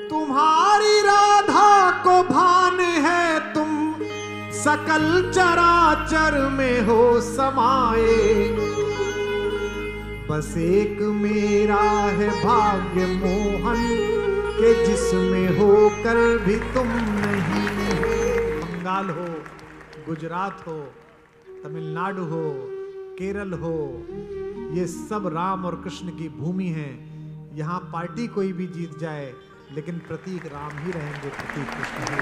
तुम्हारी राधा को भान है, तुम सकल चराचर में हो समाये। बस एक मेरा है भाग्य मोहन के जिसमें होकर भी तुम नहीं। बंगाल हो, गुजरात हो, तमिलनाडु हो, केरल हो, ये सब राम और कृष्ण की भूमि है। यहाँ पार्टी कोई भी जीत जाए लेकिन प्रतीक राम ही रहेंगे, प्रतीक कृष्ण ही।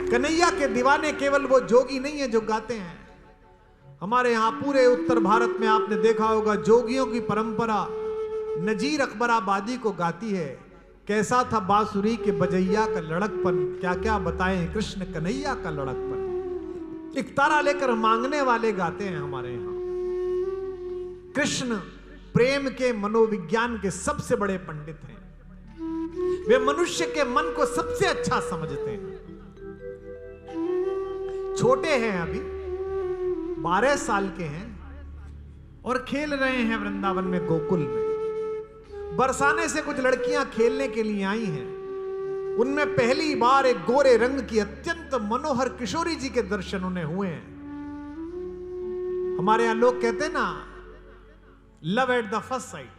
कन्हैया के दीवाने केवल वो जोगी नहीं है जो गाते हैं। हमारे यहाँ पूरे उत्तर भारत में आपने देखा होगा जोगियों की परंपरा नजीर अकबराबादी को गाती है। कैसा था बांसुरी के बजैया का लड़कपन, क्या क्या बताएं कृष्ण कन्हैया का लड़कपन। एक तारा लेकर मांगने वाले गाते हैं हमारे यहाँ। कृष्ण प्रेम के मनोविज्ञान के सबसे बड़े पंडित हैं। वे मनुष्य के मन को सबसे अच्छा समझते हैं। छोटे हैं, अभी 12 साल के हैं और खेल रहे हैं वृंदावन में, गोकुल में। बरसाने से कुछ लड़कियां खेलने के लिए आई हैं। उनमें पहली बार एक गोरे रंग की अत्यंत मनोहर किशोरी जी के दर्शन उन्हें हुए हैं। हमारे यहां लोग कहते हैं ना, love at the first sight.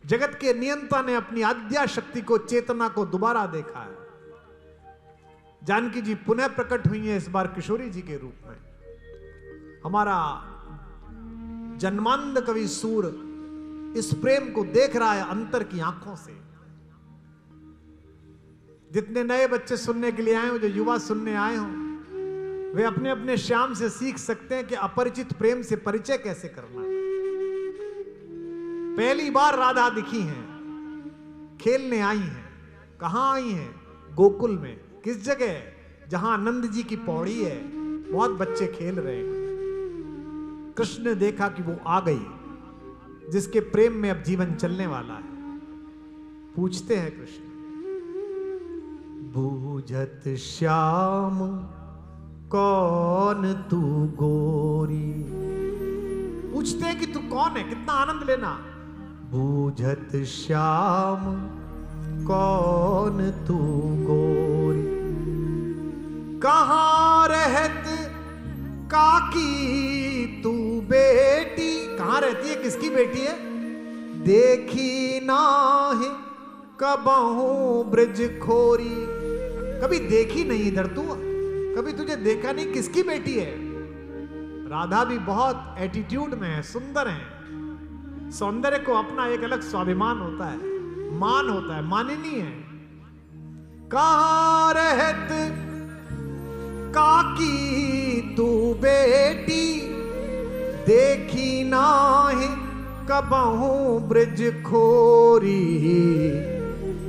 जगत के नियंता ने अपनी आद्या शक्ति को, चेतना को दोबारा देखा है। जानकी जी पुनः प्रकट हुई है इस बार किशोरी जी के रूप में। हमारा जन्मांध कवि सूर इस प्रेम को देख रहा है अंतर की आंखों से। जितने नए बच्चे सुनने के लिए आए हो, जो युवा सुनने आए हो, वे अपने अपने श्याम से सीख सकते हैं कि अपरिचित प्रेम से परिचय कैसे करना है। पहली बार राधा दिखी हैं, खेलने आई हैं। कहां आई हैं? गोकुल में। किस जगह? जहां नंद जी की पौड़ी है, बहुत बच्चे खेल रहे हैं। कृष्ण ने देखा कि वो आ गई, जिसके प्रेम में अब जीवन चलने वाला है। पूछते हैं कृष्ण, बूझत श्याम कौन तू गोरी। पूछते हैं कि तू कौन है, कितना आनंद लेना। बूझत श्याम कौन तू गोरी, कहाँ रहत काकी तू बेटी। कहाँ रहती है, किसकी बेटी है? देखी नाहि कबहू ब्रज खोरी। कभी देखी नहीं इधर तू, कभी तुझे देखा नहीं, किसकी बेटी है? राधा भी बहुत एटीट्यूड में है, सुंदर है। सौंदर्य को अपना एक अलग स्वाभिमान होता है, मान होता है, माननीय है। कहाँ रहत काकी तू बेटी, देखी नाहि कबहू ब्रज खोरी।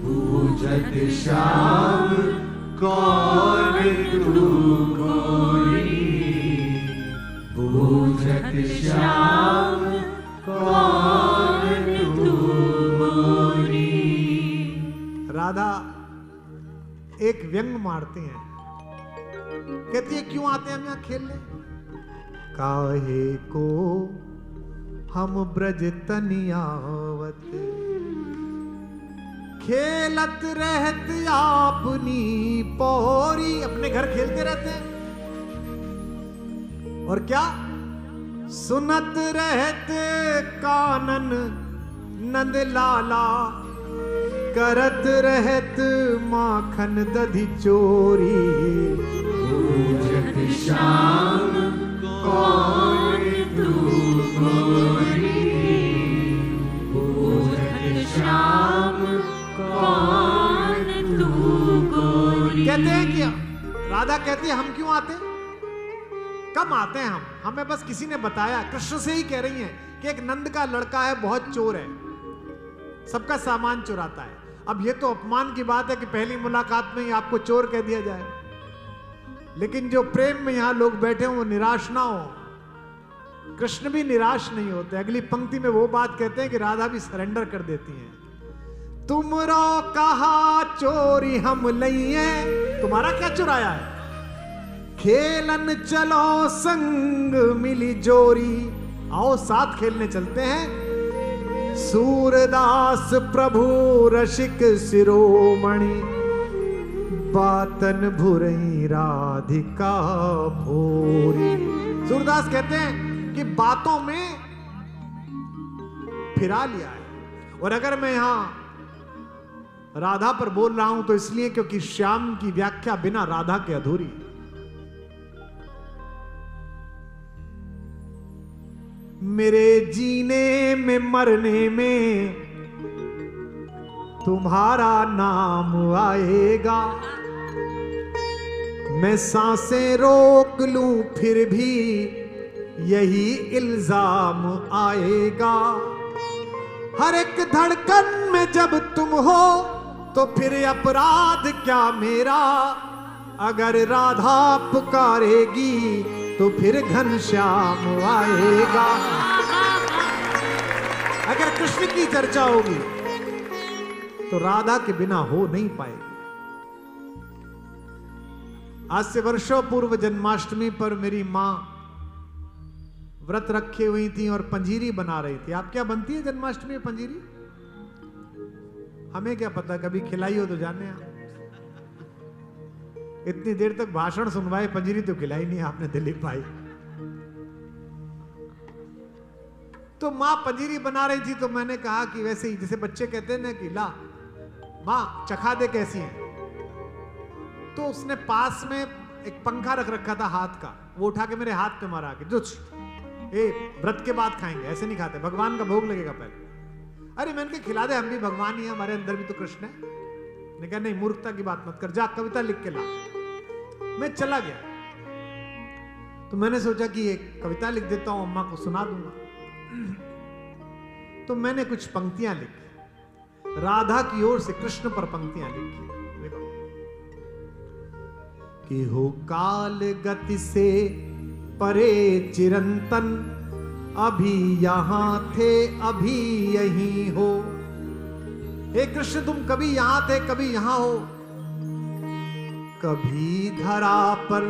पूजत श्याम कौन तू गोरी, पूजत श्याम कौन तू गोरी। राधा एक व्यंग मारती हैं, कहती है क्यों आते हैं हम यहाँ खेलने? काहे को हम ब्रज तनियावत, खेलत रहत आपनी पौरी। अपने घर खेलते रहते हैं और क्या सुनत रहत कानन नंद लाला, करत रहत माखन दधि चोरी। पूजत श्याम कौन तू गोरी, पूजत श्याम कौन तू गोरी। कहते हैं कि राधा कहती है हम क्यों आते, कब आते हैं हम, हमें बस किसी ने बताया। कृष्ण से ही कह रही हैं कि एक नंद का लड़का है, बहुत चोर है, सबका सामान चुराता है। अब ये तो अपमान की बात है कि पहली मुलाकात में ही आपको चोर कह दिया जाए। लेकिन जो प्रेम में यहां लोग बैठे हो वो निराश ना हो। कृष्ण भी निराश नहीं होते। अगली पंक्ति में वो बात कहते हैं कि राधा भी सरेंडर कर देती हैं। तुमरो कहा चोरी हम लइए, तुम्हारा क्या चुराया है? खेलन चलो संग मिली जोरी, आओ साथ खेलने चलते हैं। सूरदास प्रभु रसिक शिरोमणि, बातन भुरई राधिका भोरी। सूरदास कहते हैं कि बातों में फिरा लिया है। और अगर मैं यहां राधा पर बोल रहा हूं तो इसलिए क्योंकि श्याम की व्याख्या बिना राधा के अधूरी है। मेरे जीने में मरने में तुम्हारा नाम आएगा, मैं सांसें रोक लूं फिर भी यही इल्जाम आएगा। हर एक धड़कन में जब तुम हो तो फिर अपराध क्या मेरा, अगर राधा पुकारेगी तो फिर घनश्याम आएगा। अगर कृष्ण की चर्चा होगी तो राधा के बिना हो नहीं पाएगी। आज से वर्षों पूर्व जन्माष्टमी पर मेरी मां व्रत रखे हुई थी और पंजीरी बना रही थी। आप क्या बनती है जन्माष्टमी में पंजीरी? हमें क्या पता, कभी खिलाई हो तो जाने आप। इतनी देर तक भाषण सुनवाए, पंजीरी तो खिलाई नहीं आपने दिलीप भाई। तो मां पंजीरी बना रही थी तो मैंने कहा कि वैसे ही जैसे बच्चे कहते हैं ना कि ला मां चखा दे कैसी है। तो उसने पास में एक पंखा रख रखा था हाथ का, वो उठा के मेरे हाथ पे मारा के, जो व्रत के बाद खाएंगे, ऐसे नहीं खाते, भगवान का भोग लगेगा पहले। अरे मैंने कहा खिला दे, हम भी भगवान ही है, हमारे अंदर भी तो कृष्ण है। मैंने कहा नहीं, मूर्खता की बात मत कर, जा कविता लिख के ला। मैं चला गया तो मैंने सोचा कि एक कविता लिख देता हूं, अम्मा को सुना दूंगा। तो मैंने कुछ पंक्तियां लिखी, राधा की ओर से कृष्ण पर पंक्तियां लिखी। देखो कि हो काल गति से परे चिरंतन, अभी यहां थे अभी यहीं हो। हे कृष्ण तुम कभी यहां थे कभी यहां हो, कभी धरा पर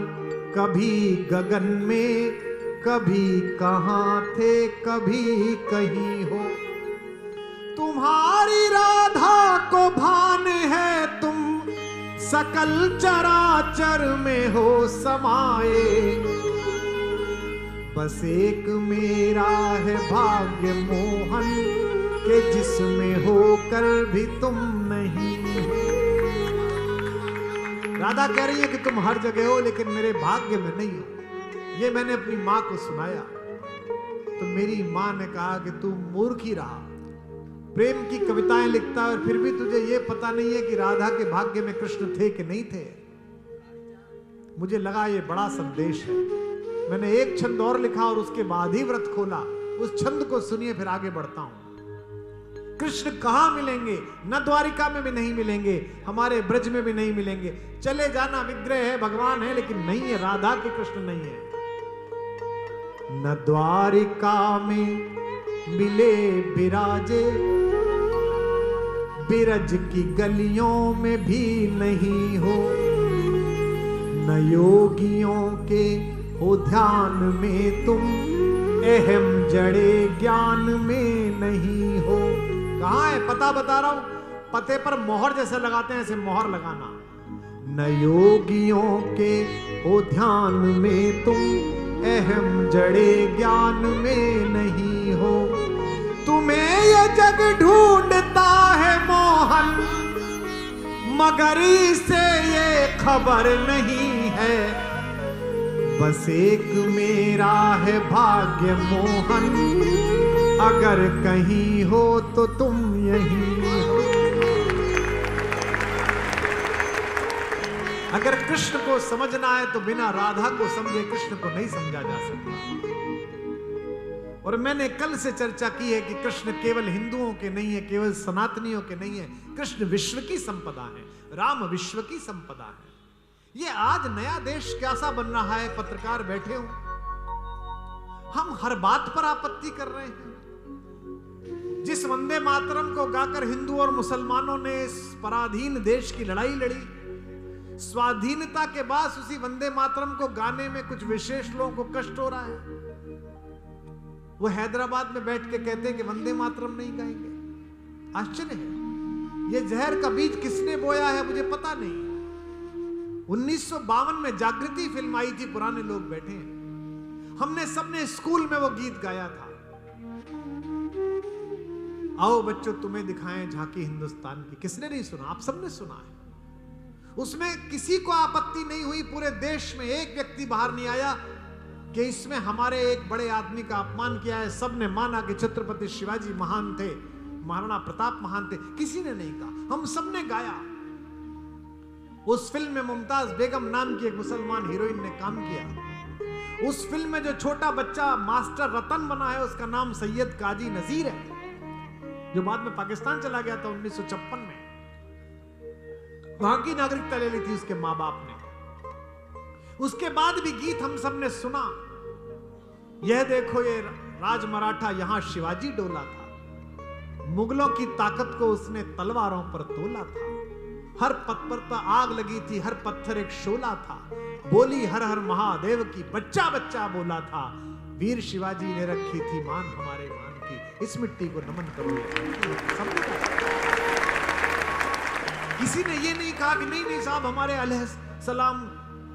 कभी गगन में, कभी कहां थे कभी कहीं हो। तुम्हारी राधा को भान है तुम सकल चराचर में हो समाये, बस एक मेरा है भाग्य मोहन के जिसमें होकर भी तुम नहीं हो। राधा कह रही है कि तुम हर जगह हो लेकिन मेरे भाग्य में नहीं हो। ये मैंने अपनी मां को सुनाया तो मेरी मां ने कहा कि तू मूर्ख ही रहा, प्रेम की कविताएं लिखता और फिर भी तुझे ये पता नहीं है कि राधा के भाग्य में कृष्ण थे कि नहीं थे। मुझे लगा ये बड़ा संदेश है। मैंने एक छंद और लिखा और उसके बाद ही व्रत खोला। उस छंद को सुनिए फिर आगे बढ़ता हूं। कृष्ण कहां मिलेंगे? न द्वारिका में भी नहीं मिलेंगे, हमारे ब्रज में भी नहीं मिलेंगे। चले जाना, विग्रह है, भगवान है, लेकिन नहीं है, राधा के कृष्ण नहीं है। न द्वारिका में मिले बिराजे, बिरज की गलियों में भी नहीं हो। न योगियों के हो ध्यान में तुम, अहम जड़े ज्ञान में नहीं हो। कहां है? पता बता रहा हूं, पते पर मोहर जैसे लगाते हैं ऐसे मोहर लगाना। न योगियों के हो ध्यान में तुम, अहम जड़े ज्ञान में नहीं हो। तुम्हें ये जग ढूंढता है मोहन, मगर इसे ये खबर नहीं है, बस एक मेरा है भाग्य मोहन, अगर कहीं हो तो तुम यहीं हो। अगर कृष्ण को समझना है तो बिना राधा को समझे कृष्ण को नहीं समझा जा सकता। और मैंने कल से चर्चा की है कि कृष्ण केवल हिंदुओं के नहीं है, केवल सनातनियों के नहीं है, कृष्ण विश्व की संपदा है, राम विश्व की संपदा है। ये आज नया देश कैसा बन रहा है, पत्रकार बैठे हो, हम हर बात पर आपत्ति कर रहे हैं। जिस वंदे मातरम को गाकर हिंदू और मुसलमानों ने इस पराधीन देश की लड़ाई लड़ी, स्वाधीनता के बाद उसी वंदे मातरम को गाने में कुछ विशेष लोगों को कष्ट हो रहा है। वो हैदराबाद में बैठ के कहते हैं कि वंदे मातरम नहीं गाएंगे। आश्चर्य है, ये जहर का बीज किसने बोया है मुझे पता नहीं। 1952 में जागृति फिल्म आई थी, पुराने लोग बैठे हैं, हमने सबने स्कूल में वो गीत गाया था, आओ बच्चों तुम्हें दिखाएं झांकी हिंदुस्तान की। किसने नहीं सुना? आप सबने सुना है। उसमें किसी को आपत्ति नहीं हुई, पूरे देश में एक व्यक्ति बाहर नहीं आया कि इसमें हमारे एक बड़े आदमी का अपमान किया है। सबने माना कि छत्रपति शिवाजी महान थे, महाराणा प्रताप महान थे, किसी ने नहीं कहा, हम सबने गाया। उस फिल्म में मुमताज बेगम नाम की एक मुसलमान हीरोइन ने काम किया। उस फिल्म में जो छोटा बच्चा मास्टर रतन बना है उसका नाम सैयद काजी नजीर है, जो बाद में पाकिस्तान चला गया था 1956 में। वहां की नागरिकता ले ली थी उसके मां बाप ने। उसके बाद भी गीत हम सब ने सुना, यह देखो ये राज मराठा यहां शिवाजी डोला था, मुगलों की ताकत को उसने तलवारों पर तोला था, हर पत्थर पर आग लगी थी, हर पत्थर एक शोला था, बोली हर हर महादेव की, बच्चा बच्चा बोला था, वीर शिवाजी ने रखी थी मान हमारे मान की, इस मिट्टी को नमन करो। सबने कहा, किसी ने ये नहीं कहा कि नहीं नहीं साहब हमारे अलैहिस्सलाम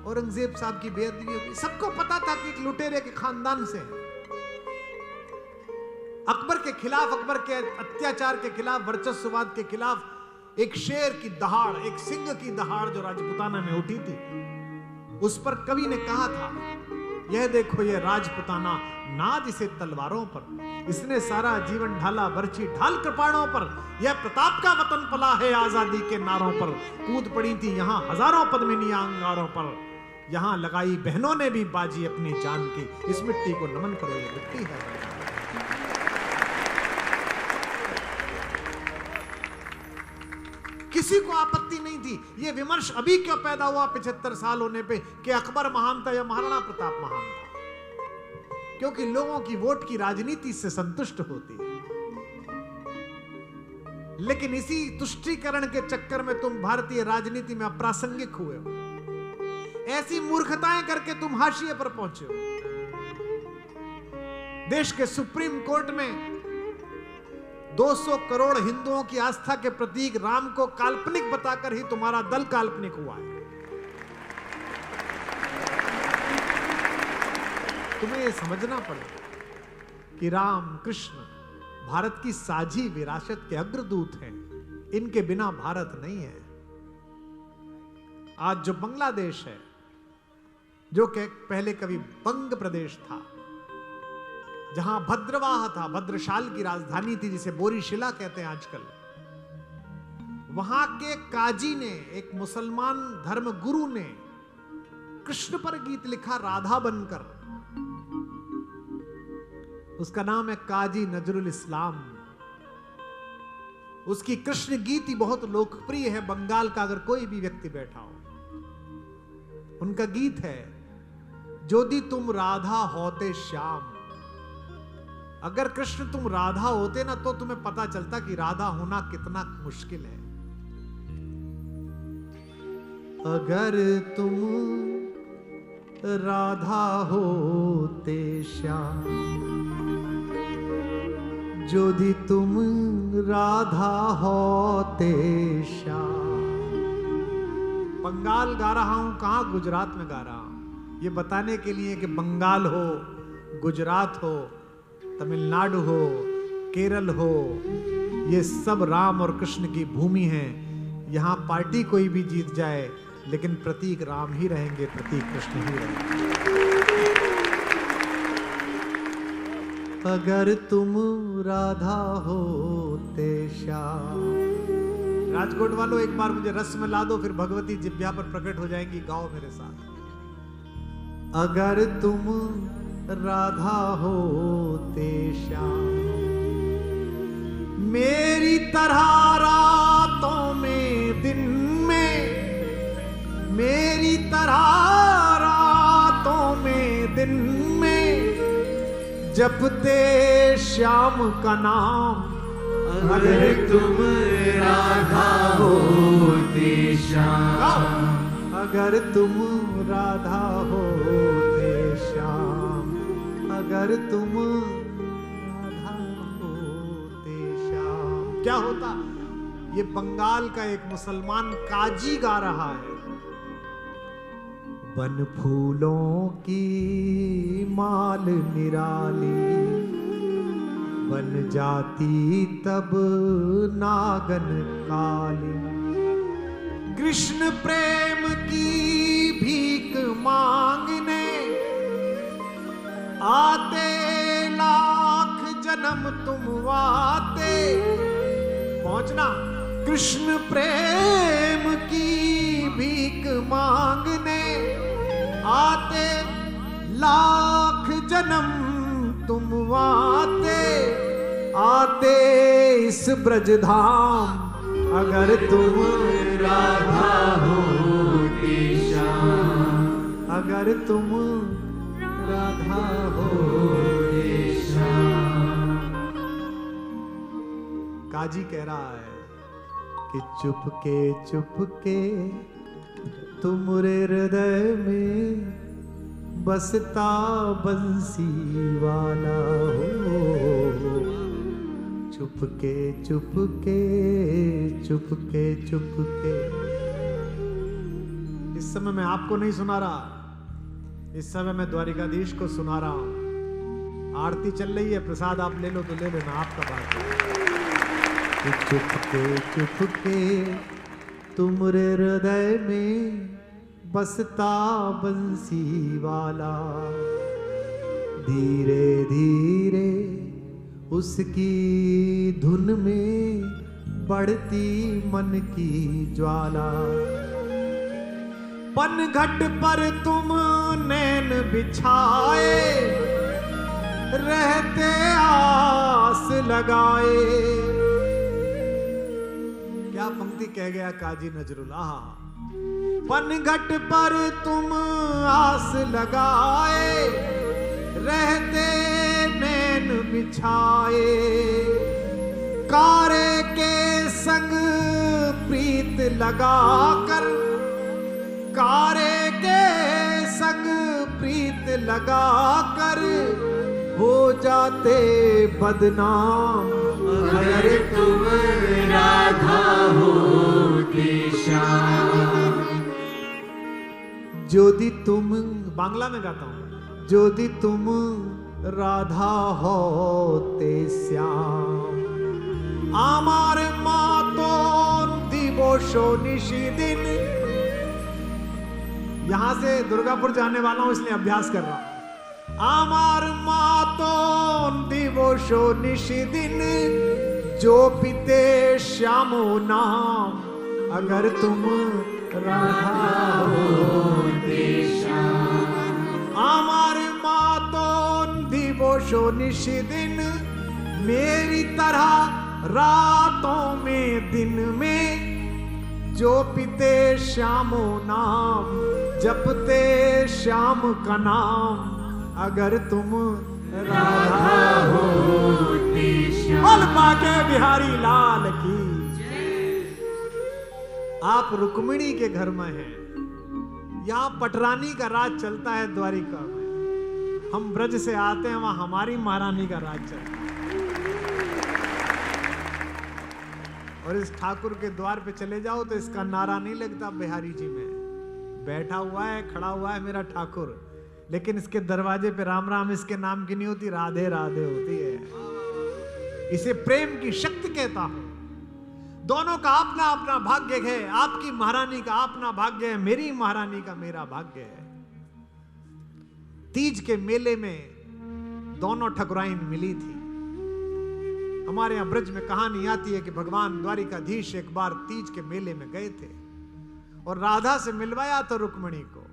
औरंगजेब साहब की बेअदबी होगी। सबको पता था कि एक लुटेरे के खानदान से है। अकबर के खिलाफ, अकबर के अत्याचार के खिलाफ, वर्चस्ववाद के खिलाफ एक शेर की दहाड़, एक सिंह की दहाड़ जो राजपुताना में उठी थी, उस पर कवि ने कहा था, यह देखो ये राजपुताना नाज इसे तलवारों पर, इसने सारा जीवन ढाला बरछी ढाल कृपाणों पर, यह प्रताप का वतन पला है आजादी के नारों पर, कूद पड़ी थी यहां हजारों पद्मिनियां अंगारों पर, यहां लगाई बहनों ने भी बाजी अपनी जान की, इस मिट्टी को नमन करो ये मिट्टी है। किसी को आपत्ति नहीं थी। ये विमर्श अभी क्यों पैदा हुआ 75 साल होने पे कि अकबर महान था या महाराणा प्रताप महान था? क्योंकि लोगों की वोट की राजनीति से संतुष्ट होती है। लेकिन इसी तुष्टीकरण के चक्कर में तुम भारतीय राजनीति में अप्रासंगिक हुए हो, ऐसी मूर्खताएं करके तुम हाशिए पर पहुंचे हो। देश के सुप्रीम कोर्ट में 200 करोड़ हिंदुओं की आस्था के प्रतीक राम को काल्पनिक बताकर ही तुम्हारा दल काल्पनिक हुआ है। तुम्हें यह समझना पड़ेगा कि राम कृष्ण भारत की साझी विरासत के अग्रदूत हैं, इनके बिना भारत नहीं है। आज जो बांग्लादेश है, जो कि पहले कभी बंग प्रदेश था, जहां भद्रवाह था, भद्रशाल की राजधानी थी जिसे बोरीशिला कहते हैं आजकल, वहां के काजी ने, एक मुसलमान धर्म गुरु ने कृष्ण पर गीत लिखा राधा बनकर। उसका नाम है काजी नजरुल इस्लाम। उसकी कृष्ण गीत ही बहुत लोकप्रिय है। बंगाल का अगर कोई भी व्यक्ति बैठा हो, उनका गीत है, जोदी तुम राधा होते श्याम। अगर कृष्ण तुम राधा होते ना तो तुम्हें पता चलता कि राधा होना कितना मुश्किल है। अगर तुम राधा होते श्याम, जोदी तुम राधा होते श्याम। बंगाल गा रहा हूं, कहां? गुजरात में गा रहा हूं, ये बताने के लिए कि बंगाल हो, गुजरात हो, तमिलनाडु हो, केरल हो, ये सब राम और कृष्ण की भूमि है। यहां पार्टी कोई भी जीत जाए, लेकिन प्रतीक राम ही रहेंगे, प्रतीक कृष्ण ही रहेंगे। अगर तुम राधा होते श्याम। राजकोट वालों, एक बार मुझे रस में ला दो, फिर भगवती जिब्या पर प्रकट हो जाएंगी। गाओ मेरे साथ। अगर तुम राधा होते श्याम, मेरी तरह रातों में दिन में, मेरी तरह रातों में दिन में जपते श्याम का नाम। अगर तुम राधा होते श्याम, अगर तुम राधा होते श्याम, अगर तुम क्या होता? ये बंगाल का एक मुसलमान काजी गा रहा है, बन फूलों की माल निराली, बन जाती तब नागन काली। कृष्ण प्रेम की भीख मांगने आते लाख जन्म तुम आते। पहुंचना, कृष्ण प्रेम की भीख मांगने आते लाख जन्म तुम आते। आते इस ब्रजधाम अगर तुम राधा होती श्याम, अगर तुम राधा होती श्याम। काजी कह रहा है कि चुपके तुमरे हृदय में बसता बंसी वाला हो। चुपके इस समय मैं आपको नहीं सुना रहा, इस समय मैं द्वारिकाधीश को सुना रहा हूं। आरती चल रही है, प्रसाद आप ले लो तो ले लेना, आपका बात है। चुपके तुमरे हृदय में बसता बंसी वाला, धीरे धीरे उसकी धुन में बढ़ती मन की ज्वाला। पनघट पर तुम नैन बिछाए, रहते आस लगाए। क्या पंक्ति कह गया काजी नजरुल। पनघट पर तुम आस लगाए, रहते नैन बिछाए। कारे के संग प्रीत लगाकर, कारे के संग प्रीत लगाकर हो जाते बदनाम। अगर तुम राधा होती श्याम, जोदी तुम, बांग्ला में गाता हूं, जोदी तुम राधा होते श्याम, आमार मातोन दिवसो निशिदिन। यहां से दुर्गापुर जाने वाला हूं इसलिए अभ्यास कर रहा हूं। आमार मातोन दिवसो निशिदिन, जो पिते श्यामो नाम। अगर तुम राधा होते श्याम, आमार मातोन दिवसो निशिदिन। मेरी तरह रातों में दिन में, जो पिते श्यामो नाम, जपते श्याम का नाम। अगर तुम राधा होती श्याम, बोल पाके बिहारी लाल की। आप रुक्मिणी के घर में हैं, यहाँ पटरानी का राज चलता है द्वारिका में। हम ब्रज से आते हैं, वहां हमारी महारानी का राज चलता है। और इस ठाकुर के द्वार पे चले जाओ तो इसका नारा नहीं लगता बिहारी जी में। बैठा हुआ है, खड़ा हुआ है मेरा ठाकुर, लेकिन इसके दरवाजे पे राम राम इसके नाम की नहीं होती, राधे राधे होती है। इसे प्रेम की शक्ति कहता हूं। दोनों का अपना अपना भाग्य है। आपकी महारानी का अपना भाग्य है, मेरी महारानी का मेरा भाग्य है। तीज के मेले में दोनों ठकुराइन मिली थी। हमारे यहां ब्रज में कहानी आती है कि भगवान द्वारिकाधीश एक बार तीज के मेले में गए थे और राधा से मिलवाया तो रुक्मिणी को।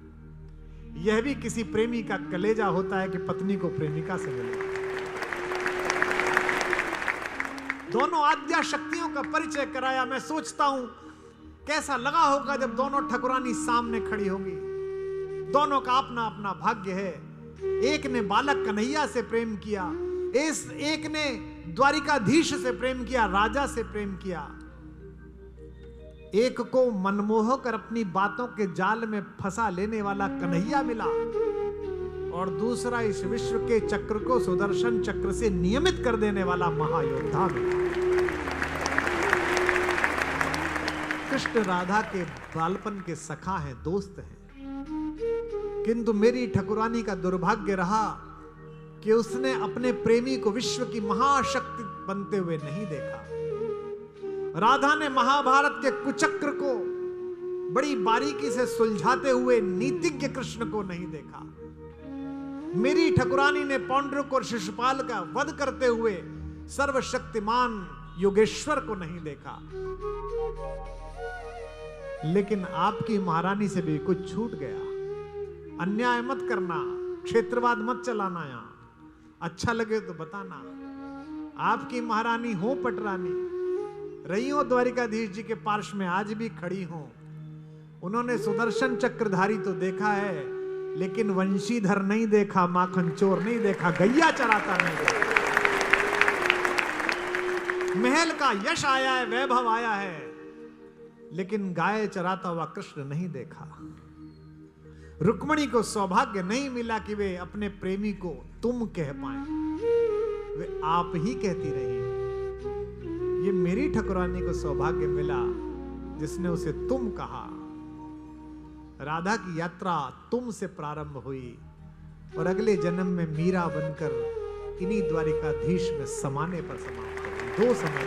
यह भी किसी प्रेमी का कलेजा होता है कि पत्नी को प्रेमिका से मिलवाए। दोनों आद्या शक्तियों का परिचय कराया। मैं सोचता हूं कैसा लगा होगा जब दोनों ठकुरानी सामने खड़ी होंगी। दोनों का अपना अपना भाग्य है। एक ने बालक कन्हैया से प्रेम किया, एक ने द्वारिकाधीश से प्रेम किया, राजा से प्रेम किया। एक को मनमोह कर अपनी बातों के जाल में फंसा लेने वाला कन्हैया मिला और दूसरा इस विश्व के चक्र को सुदर्शन चक्र से नियमित कर देने वाला महायोद्धा मिला। कृष्ण राधा के बालपन के सखा हैं, दोस्त हैं, किंतु मेरी ठकुरानी का दुर्भाग्य रहा कि उसने अपने प्रेमी को विश्व की महाशक्ति बनते हुए नहीं देखा। राधा ने महाभारत के कुचक्र को बड़ी बारीकी से सुलझाते हुए नीतिज्ञ कृष्ण को नहीं देखा। मेरी ठकुरानी ने पौंड्रक और शिशुपाल का वध करते हुए सर्वशक्तिमान योगेश्वर को नहीं देखा। लेकिन आपकी महारानी से भी कुछ छूट गया। अन्याय मत करना, क्षेत्रवाद मत चलाना, यहां अच्छा लगे तो बताना। आपकी महारानी हो पटरानी, रही हो द्वारिकाधीश जी के पार्श्व में, आज भी खड़ी हो। उन्होंने सुदर्शन चक्रधारी तो देखा है, लेकिन वंशीधर नहीं देखा, माखन चोर नहीं देखा, गैया चराता नहीं देखा। महल का यश आया है, वैभव आया है, लेकिन गाय चराता हुआ कृष्ण नहीं देखा। रुक्मणी को सौभाग्य नहीं मिला कि वे अपने प्रेमी को तुम कह पाए, वे आप ही कहती रही। ये मेरी ठकुरानी को सौभाग्य मिला जिसने उसे तुम कहा। राधा की यात्रा तुम से प्रारंभ हुई और अगले जन्म में मीरा बनकर इन्हीं द्वारिकाधीश में समाने पर समाप्त हुई। 2 समय